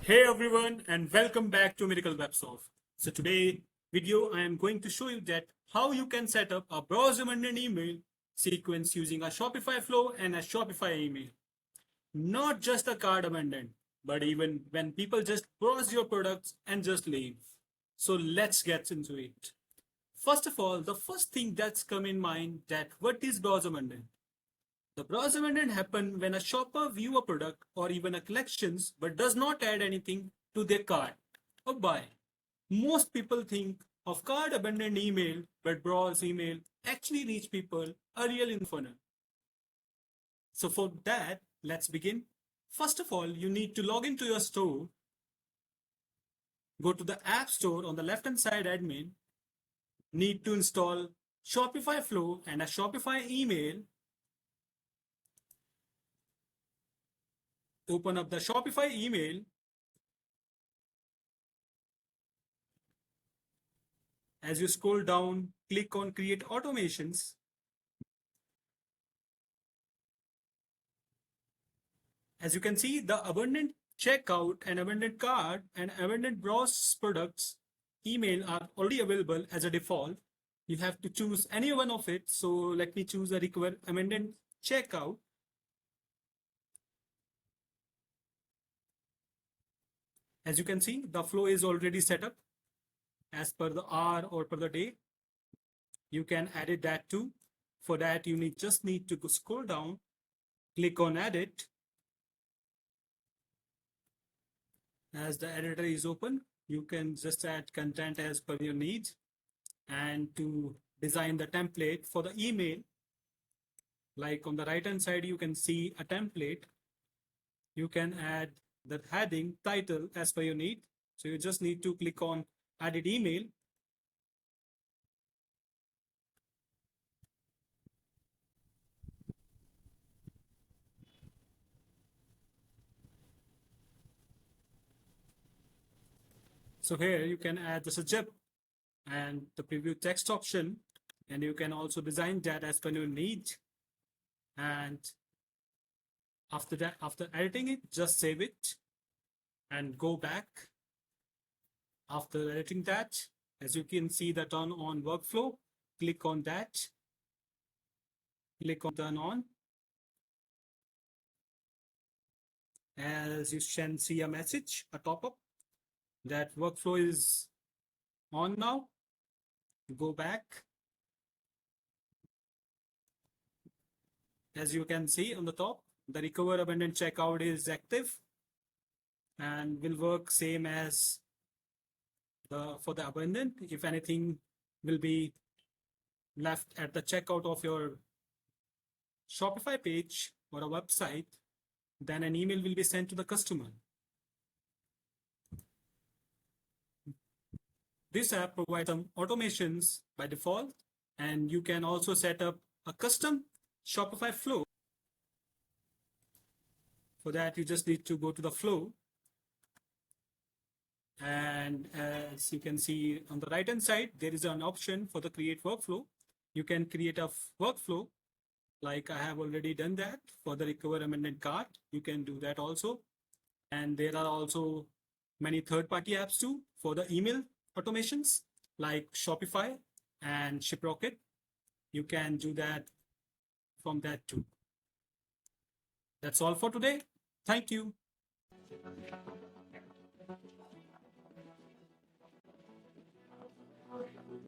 Hey everyone and welcome back to Miracle Websoft. So today video I am going to show you that how you can set up a browse abandoned email sequence using a Shopify flow and a Shopify email. Not just a cart abandoned, but even when people just browse your products and just leave. So let's get into it. First of all, the first thing that's come in mind that what is browse abandoned? The browse abandonment happen when a shopper view a product or even a collections but does not add anything to their cart or buy. Most people think of cart abandoned email, but browse email actually reach people earlier in the funnel. So for that, let's begin. First of all, you need to log into your store. Go to the App Store on the left hand side admin. Need to install Shopify Flow and a Shopify email. Open up the Shopify email. As you scroll down, click on Create Automations. As you can see, the abundant checkout and abundant cart and abundant browse products email are already available as a default. You have to choose any one of it. So let me choose a require abundant checkout. As you can see, the flow is already set up as per the hour or per the day. You can edit that too. For that, you just need to scroll down, click on edit. As the editor is open, you can just add content as per your needs. And to design the template for the email, like on the right hand side, you can see a template. You can add the heading title as per your need. So you just need to click on edit email. So here you can add the subject and the preview text option, and you can also design that as per your need. And after that, after editing it, just save it and go back. After editing that, as you can see the turn on workflow, click on that, click on turn on. As you can see a message, a pop-up, that workflow is on now. Go back. As you can see on the top, the recover abandoned checkout is active and will work same as for the abandoned. If anything will be left at the checkout of your Shopify page or a website, then an email will be sent to the customer. This app provides some automations by default, and you can also set up a custom Shopify flow. For that, you just need to go to the flow. And as you can see on the right hand side, there is an option for the create workflow. You can create a workflow, like I have already done that for the recover amended cart. You can do that also. And there are also many third-party apps too for the email automations, like Shopify and ShipRocket. You can do that from that too. That's all for today. Thank you.